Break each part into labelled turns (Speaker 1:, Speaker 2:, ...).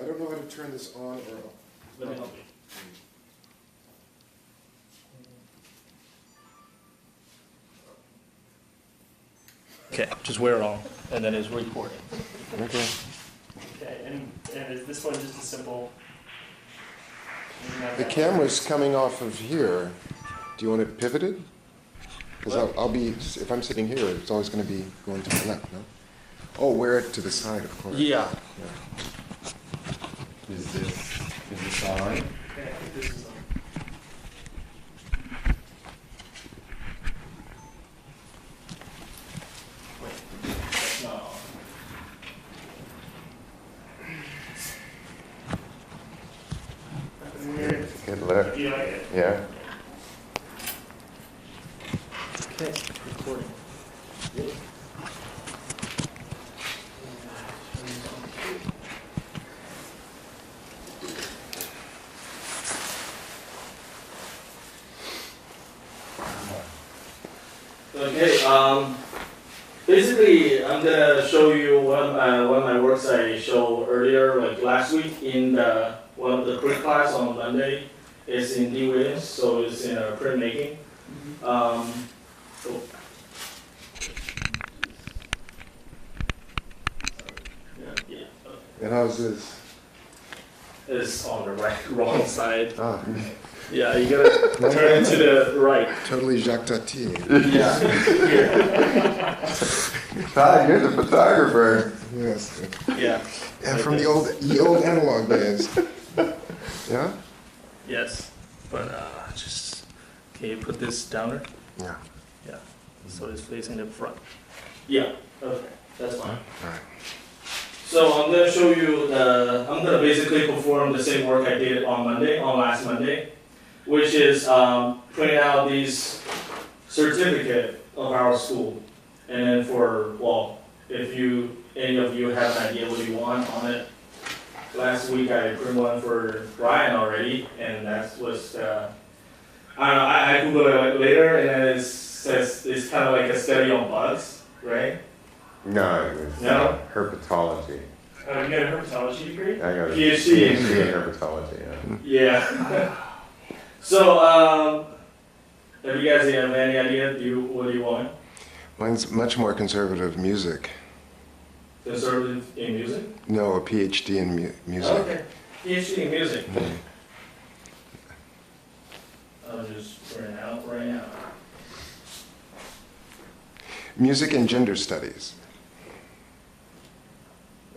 Speaker 1: I don't know how to turn this on or off.
Speaker 2: Let me help you. Okay, just wear it on, and then it's recording.
Speaker 1: Okay.
Speaker 2: Okay, and is this one just a simple?
Speaker 1: The camera's coming off of here. Do you want it pivoted? Because I'll be, if I'm sitting here, it's always going to be going to the left, no? Oh, wear it to the side, of course.
Speaker 2: Yeah.
Speaker 3: Is this all right?
Speaker 2: Okay, I think this is on. Wait, that's not on. That's weird.
Speaker 3: Good look.
Speaker 2: Do you like it?
Speaker 3: Yeah.
Speaker 2: Okay, recording. Okay, basically, I'm gonna show you one of my works I showed earlier, like last week in one of the print class on Monday. It's in D. Williams, so it's in printmaking. So yeah,
Speaker 1: And how's this?
Speaker 2: it's on the wrong side.
Speaker 1: Ah,
Speaker 2: Yeah, you gotta turn it to the right.
Speaker 1: totally Jacques Tati.
Speaker 2: Yeah.
Speaker 3: Todd, you're the photographer.
Speaker 1: Yes.
Speaker 2: Yeah.
Speaker 1: Yeah, from the old analog days. Yeah?
Speaker 2: Yes, but just can you put this downer?
Speaker 1: Yeah.
Speaker 2: Yeah. So it's facing the front. Yeah. Okay, that's fine.
Speaker 1: All right.
Speaker 2: So I'm gonna show you I'm gonna basically perform the same work I did on last Monday, which is printing out these certificate of our school. And then if any of you have an idea what you want on it, last week I printed one for Brian already, and that was, I don't know, I Googled it later, and then it says it's kind of like a study on bugs, right?
Speaker 3: No, it was
Speaker 2: No?
Speaker 3: herpetology.
Speaker 2: You got a herpetology degree?
Speaker 3: I got a
Speaker 2: PhD.
Speaker 3: in herpetology, yeah.
Speaker 2: Yeah. So, have you guys have any idea what do you want?
Speaker 1: Mine's much more conservative music.
Speaker 2: Conservative in music?
Speaker 1: No, a PhD in music.
Speaker 2: Okay. PhD in music.
Speaker 1: Mm.
Speaker 2: I'll just print out right now.
Speaker 1: Music and gender studies.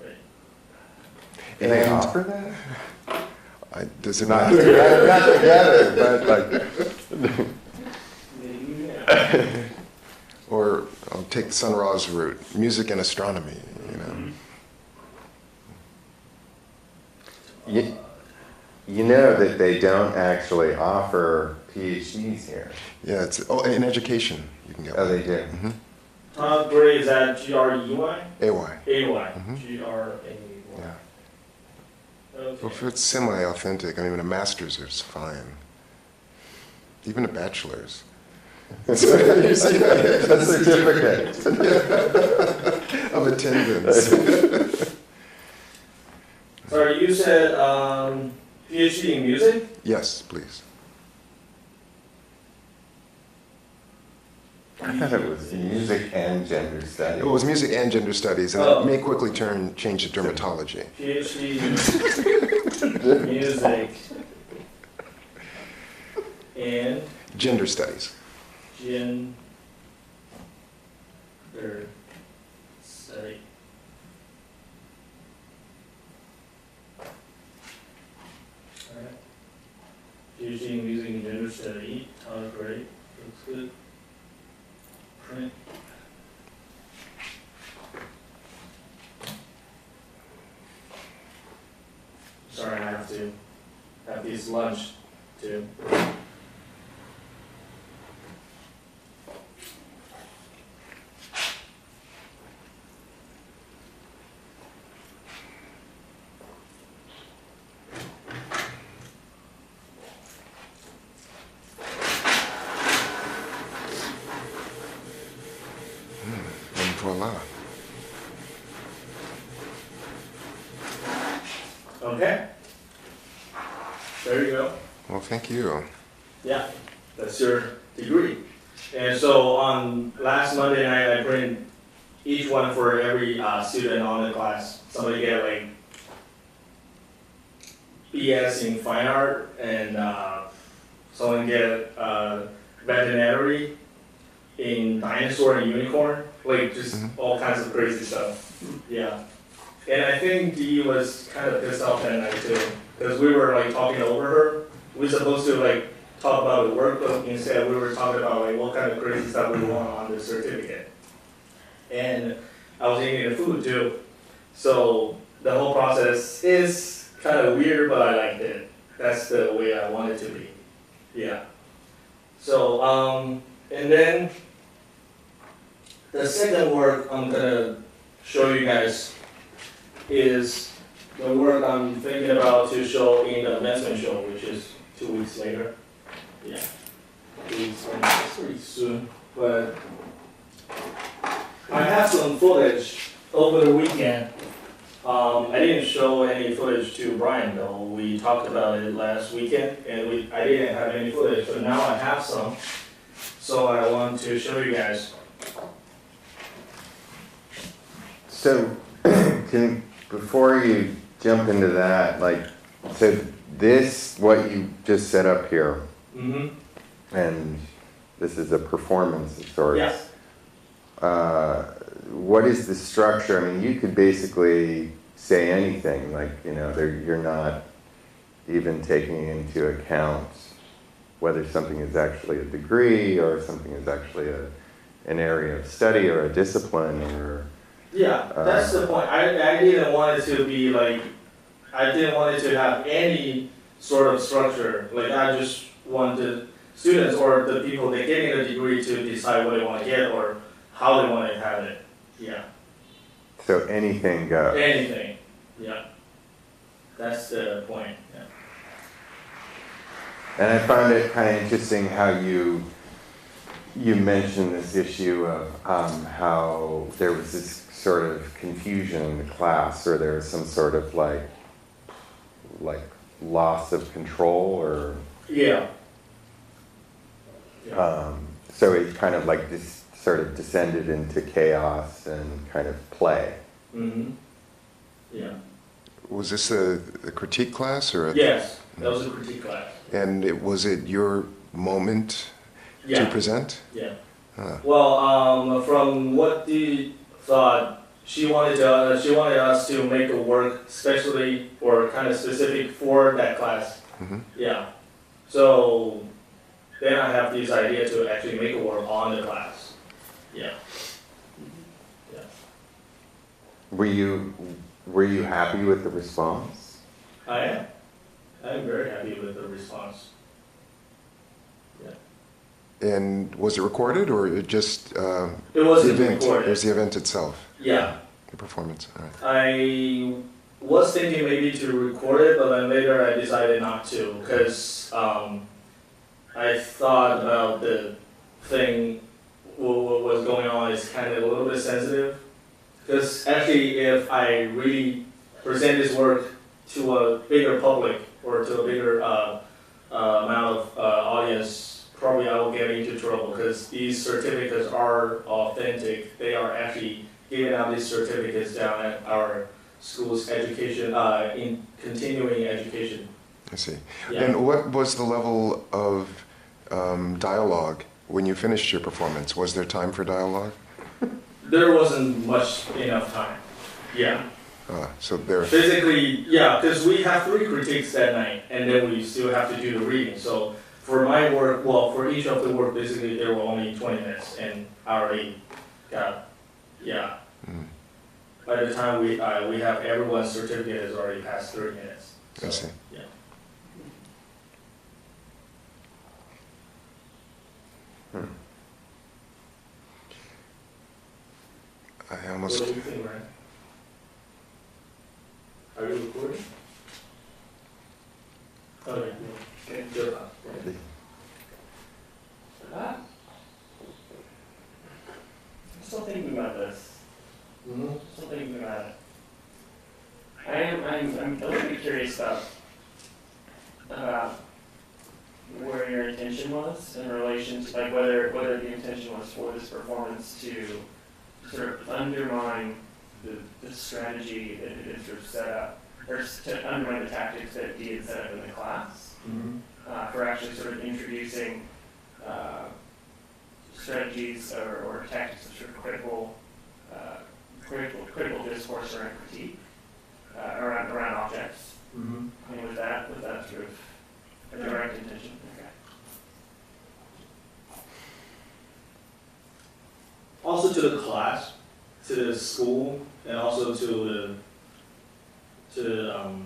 Speaker 2: Right.
Speaker 3: And they
Speaker 1: And-
Speaker 3: offer that?
Speaker 1: Does it
Speaker 3: Not
Speaker 1: matter?
Speaker 3: together, not together, but like,
Speaker 2: Maybe, yeah.
Speaker 1: Or I'll take Sun Ra's route, music and astronomy, you know.
Speaker 3: you know that they don't actually offer PhDs here.
Speaker 1: Yeah, it's in education you can get
Speaker 3: Oh,
Speaker 1: one.
Speaker 3: they do.
Speaker 1: Mm-hmm.
Speaker 2: Tom Gray, is that G-R-E-Y?
Speaker 1: AY.
Speaker 2: A-Y.
Speaker 1: Mhm.
Speaker 2: G-R-A-Y.
Speaker 1: Yeah. Well,
Speaker 2: Okay.
Speaker 1: if it's semi-authentic, I mean, a master's is fine. Even a bachelor's.
Speaker 3: A certificate.
Speaker 1: Of attendance.
Speaker 2: Sorry, you said PhD in music?
Speaker 1: Yes, please.
Speaker 3: I thought it was music and gender studies.
Speaker 1: It was music and gender studies, and
Speaker 2: Oh.
Speaker 1: it may quickly change to dermatology.
Speaker 2: PhD in music and
Speaker 1: Gender studies.
Speaker 2: gender study. Alright. PhD in music and gender study. Oh, great. Looks good. Print. Sorry, I have to have these lunch too.
Speaker 1: And voila.
Speaker 2: Okay? There you go.
Speaker 1: Well, thank you.
Speaker 2: Yeah, that's your degree. And so on last Monday night, I printed each one for every student on the class. Somebody get like BS in fine art, and someone get veterinary in dinosaur and unicorn, like just all kinds of crazy stuff. Yeah. And I think Dee was kind of pissed off that night too, because we were like talking over her. We were supposed to like talk about the work, but instead we were talking about like what kind of crazy stuff we want on the certificate. And I was eating the food too. So the whole process is kind of weird, but I liked it. That's the way I want it to be. Yeah. So, and then the second work I'm gonna show you guys is the work I'm thinking about to show in the commencement show, which is 2 weeks later. Yeah. 2 weeks later, it's pretty soon. But I have some footage over the weekend. I didn't show any footage to Brian though. We talked about it last weekend, and I didn't have any footage, but now I have some. So I want to show you guys.
Speaker 3: So, before you jump into that, like, so this, what you just set up here, and this is a performance of sorts.
Speaker 2: Yes.
Speaker 3: What is the structure? I mean, you could basically say anything, like, you know, you're not even taking into account whether something is actually a degree or something is actually an area of study or a discipline or...
Speaker 2: Yeah, that's the point. I didn't want it to be like, I didn't want it to have any sort of structure. Like I just wanted students or the people that getting a degree to decide what they want to get or how they want to have it. Yeah.
Speaker 3: So anything goes.
Speaker 2: Anything. Yeah. That's the point. Yeah.
Speaker 3: And I found it kind of interesting how you mentioned this issue of how there was this sort of confusion in the class, or there was some sort of like loss of control, or
Speaker 2: Yeah.
Speaker 3: so it kind of like this sort of descended into chaos and kind of play.
Speaker 2: Yeah.
Speaker 1: Was this a critique class or?
Speaker 2: Yes, that was a critique class.
Speaker 1: And was it your moment to present?
Speaker 2: Yeah. Well, from what Dee thought, she wanted us to make a work specially or kind of specific for that class. Yeah. So then I have this idea to actually make a work on the class. Yeah. Yeah.
Speaker 3: Were you happy with the response?
Speaker 2: I am. I am very happy with the response.
Speaker 1: And was it recorded or it just
Speaker 2: It wasn't
Speaker 1: the event?
Speaker 2: recorded.
Speaker 1: It was the event itself,
Speaker 2: Yeah.
Speaker 1: the performance. All right.
Speaker 2: I was thinking maybe to record it, but then later I decided not to because I thought about the thing, what was going on is kind of a little bit sensitive. Because actually, if I really present this work to a bigger public or to a bigger amount of audience, probably I will get into trouble because these certificates are authentic. They are actually giving out these certificates down at our school's education, in continuing education.
Speaker 1: I see.
Speaker 2: Yeah.
Speaker 1: And what was the level of dialogue when you finished your performance? Was there time for dialogue?
Speaker 2: There wasn't much enough time. Yeah.
Speaker 1: So there.
Speaker 2: Basically, yeah, because we have 3 critiques that night, and then we still have to do the reading. So for my work, well, for each of the work, basically there were only 20 minutes, and I already got, yeah. By the time we have everyone's certificate has already passed 30 minutes. So,
Speaker 1: I see.
Speaker 2: Yeah.
Speaker 1: I almost.
Speaker 2: What do you think, Ryan? Are you recording? Okay. Okay. Good. Still thinking about this. Still thinking about it.
Speaker 4: I'm a little bit curious about where your intention was in relation to, like, whether the intention was for this performance to sort of undermine the strategy that had been sort of set up, or to undermine the tactics that Dee had set up in the class, for actually sort of introducing strategies or tactics of sort of critical discourse around critique, around objects. I mean, was that sort of a direct intention? Okay.
Speaker 2: Also to the class, to the school, and also to the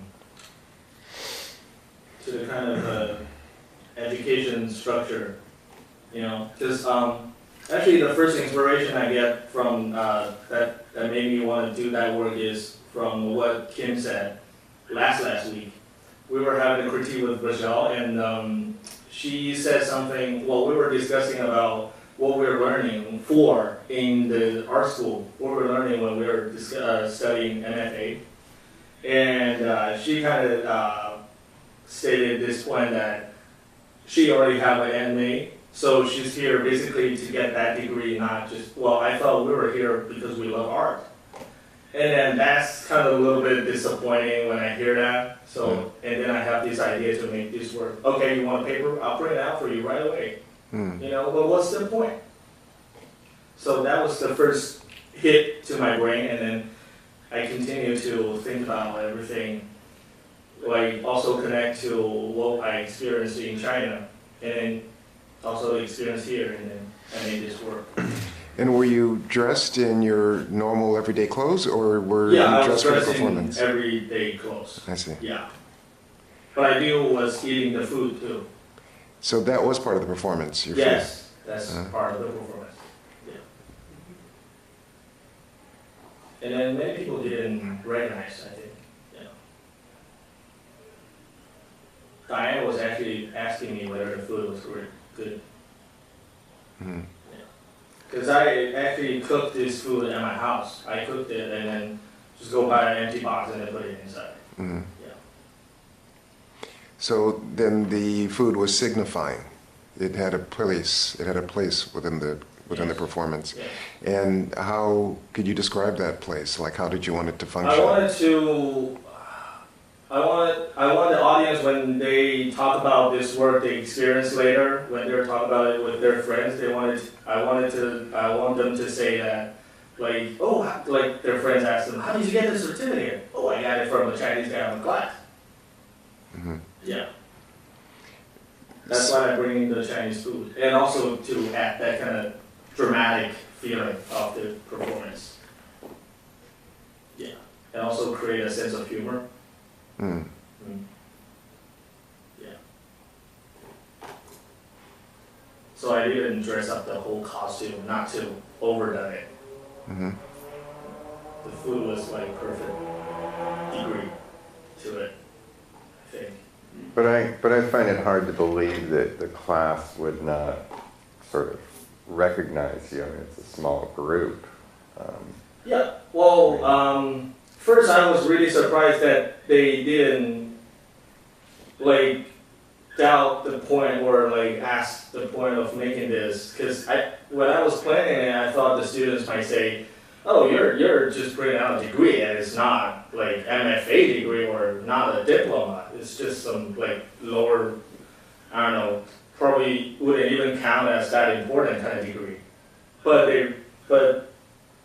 Speaker 2: kind of education structure, you know, because actually the first inspiration I get from that made me want to do that work is from what Kim said last week. We were having a critique with Rachel, and she said something. Well, we were discussing about what we were learning in the art school, what we were learning when we were studying MFA, and she kind of stated this point that she already have an MA, so she's here basically to get that degree, not just, well, I thought we were here because we love art. And then that's kind of a little bit disappointing when I hear that. So, and then I have this idea to make this work. Okay, you want a paper? I'll print it out for you right away. You know, but what's the point? So that was the first hit to my brain, and then I continue to think about everything, like also connect to what I experienced in China, and then also experience here, and then I made this work.
Speaker 1: And were you dressed in your normal everyday clothes, or were
Speaker 2: Yeah,
Speaker 1: you
Speaker 2: I was
Speaker 1: dressed for the
Speaker 2: dressed in
Speaker 1: performance?
Speaker 2: everyday clothes.
Speaker 1: I see.
Speaker 2: Yeah. But I do was eating the food too.
Speaker 1: So that was part of the performance, your
Speaker 2: Yes, that's part of the performance. Yeah. And then many people didn't recognize, I think. Yeah. Diane was actually asking me whether the food was good.
Speaker 1: food?
Speaker 2: Because I actually cooked this food at my house. I cooked it and then just go buy an empty box and then put it inside.
Speaker 1: Mm-hmm.
Speaker 2: Yeah.
Speaker 1: So then the food was signifying. It had a place. It had a place within the
Speaker 2: Yes.
Speaker 1: performance.
Speaker 2: Yes.
Speaker 1: And how could you describe that place? Like, how did you want it to function?
Speaker 2: I want the audience, when they talk about this work they experience later, when they're talking about it with their friends, I want them to say that, like, oh, like their friends ask them, how did you get the certificate? Oh, I got it from a Chinese guy in class.
Speaker 1: Mhm.
Speaker 2: Yeah. That's why I bring in the Chinese food, and also to add that kind of dramatic feeling of the performance. Yeah, and also create a sense of humor.
Speaker 1: Mm.
Speaker 2: Yeah. So I didn't dress up the whole costume, not to overdone it.
Speaker 1: Mhm.
Speaker 2: The food was like perfect degree to it, I think.
Speaker 3: But I find it hard to believe that the class would not sort of recognize you. I mean, it's a small group.
Speaker 2: Yeah, well, first I was really surprised that they didn't, like, doubt the point or, like, ask the point of making this. Because when I was planning it, I thought the students might say, oh, you're just putting out a degree and it's not, like, MFA degree or not a diploma. It's just some, like, lower, I don't know, probably wouldn't even count as that important kind of degree. But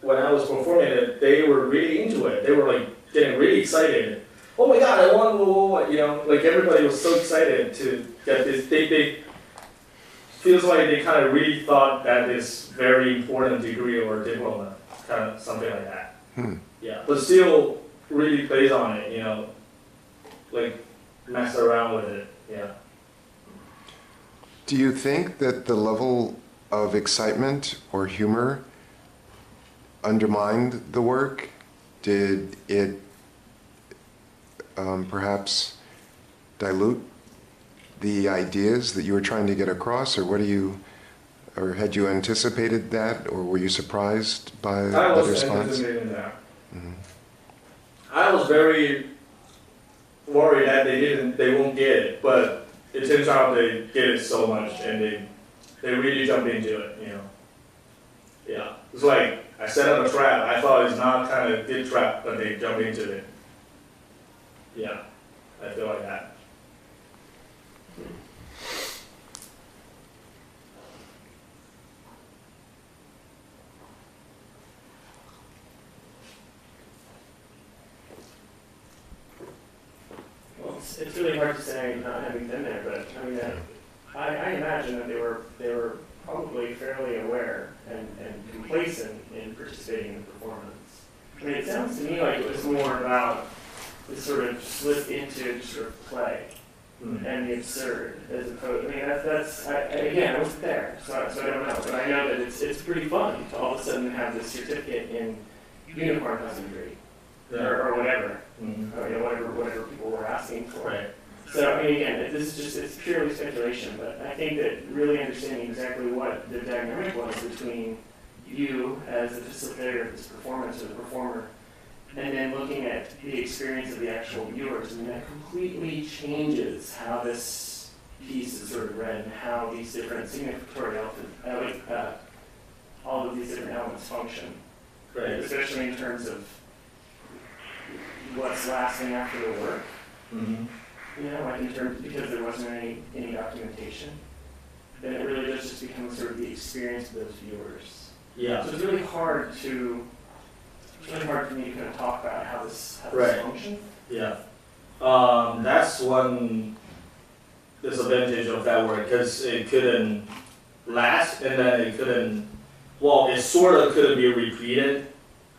Speaker 2: when I was performing it, they were really into it. They were like getting really excited. Oh my God, I won! You know, like everybody was so excited to get this. They feels like they kind of really thought that this very important degree or diploma, kind of something like that. Yeah, but still really plays on it. You know, like mess around with it. Yeah.
Speaker 1: Do you think that the level of excitement or humor undermined the work? Did it perhaps dilute the ideas that you were trying to get across, or or had you anticipated that, or were you surprised by
Speaker 2: I
Speaker 1: the
Speaker 2: was
Speaker 1: response?
Speaker 2: anticipating that. I was very worried that they won't get it, but it turns out they get it so much, and they really jump into it, you know. Yeah, it's like I set up a trap. I thought it's not kind of good trap, but they jump into it. Yeah, I feel like that.
Speaker 4: Well, it's really hard to say not having been there, but I mean, I imagine that they were probably fairly aware and complacent in participating in the performance. I mean, it sounds to me like it was more about this sort of slip into sort of play and the absurd, as opposed. I mean, again, I wasn't there, so I don't know. But I know that it's pretty fun to all of a sudden have this certificate in unicorn husbandry or whatever. Or, you know, whatever people were asking for.
Speaker 2: Right.
Speaker 4: So, I mean, again, it's purely speculation, but I think that really understanding exactly what the dynamic was between you as the facilitator of this performance or the performer, and then looking at the experience of the actual viewers, I mean, that completely changes how this piece is sort of read and how these different signifatory elements, all of these different elements function.
Speaker 2: Right.
Speaker 4: Especially in terms of what's lasting after the work. You know, like in terms, because there wasn't any documentation, then it really does just become sort of the experience of those viewers.
Speaker 2: Yeah.
Speaker 4: So it's really hard for me to kind of talk about how this
Speaker 2: Right.
Speaker 4: functions.
Speaker 2: Yeah. That's one disadvantage of that work, because it couldn't last, and then it couldn't, well, it sort of couldn't be repeated.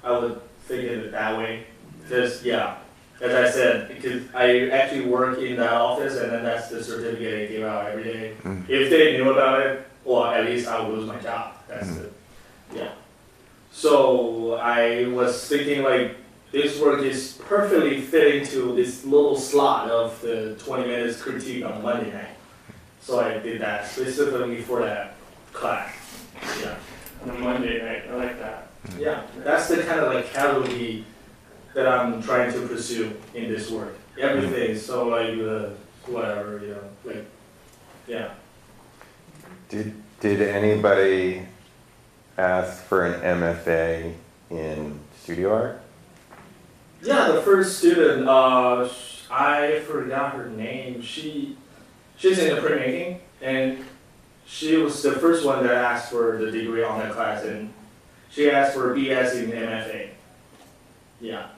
Speaker 2: I would think of it that way. Because, yeah, as I said, because I actually work in that office, and then that's the certificate they give out every day. If they knew about it, well, at least I would lose my job. That's it. Yeah. So I was thinking, like, this work is perfectly fitting to this little slot of the 20 minutes critique on Monday night. So I did that specifically for that class. Yeah.
Speaker 4: On a Monday night, I like that.
Speaker 2: Yeah, that's the kind of like casualty that I'm trying to pursue in this work. Everything, so like whatever, you know, like, yeah.
Speaker 3: Did anybody ask for an MFA in studio art?
Speaker 2: Yeah, the first student, I forgot her name. She's in the printmaking, and she was the first one that asked for the degree on that class, and she asked for a BS in MFA. Yeah.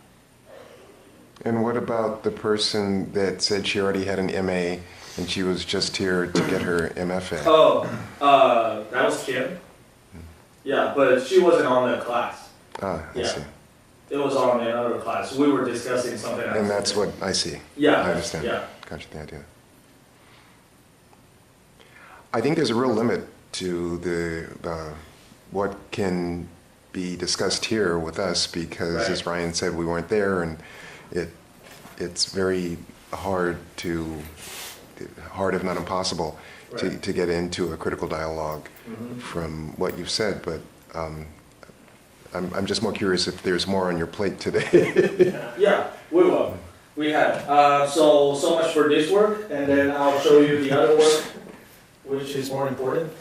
Speaker 1: And what about the person that said she already had an MA and she was just here to get her MFA?
Speaker 2: Oh, that was Kim. Yeah, but she wasn't on the class.
Speaker 1: Ah, I
Speaker 2: Yeah.
Speaker 1: see.
Speaker 2: It was on another class. We were discussing something else.
Speaker 1: And that's what I see.
Speaker 2: Yeah.
Speaker 1: I understand.
Speaker 2: Yeah.
Speaker 1: Gotcha the idea. I think there's a real limit to the what can be discussed here with us because,
Speaker 2: Right.
Speaker 1: as Ryan said, we weren't there, and it's very hard if not impossible,
Speaker 2: Right.
Speaker 1: to get into a critical dialogue
Speaker 2: Mhm.
Speaker 1: from what you've said. But I'm just more curious if there's more on your plate today.
Speaker 2: Yeah, we will. We have. So much for this work, and then I'll show you the other work, which is more important.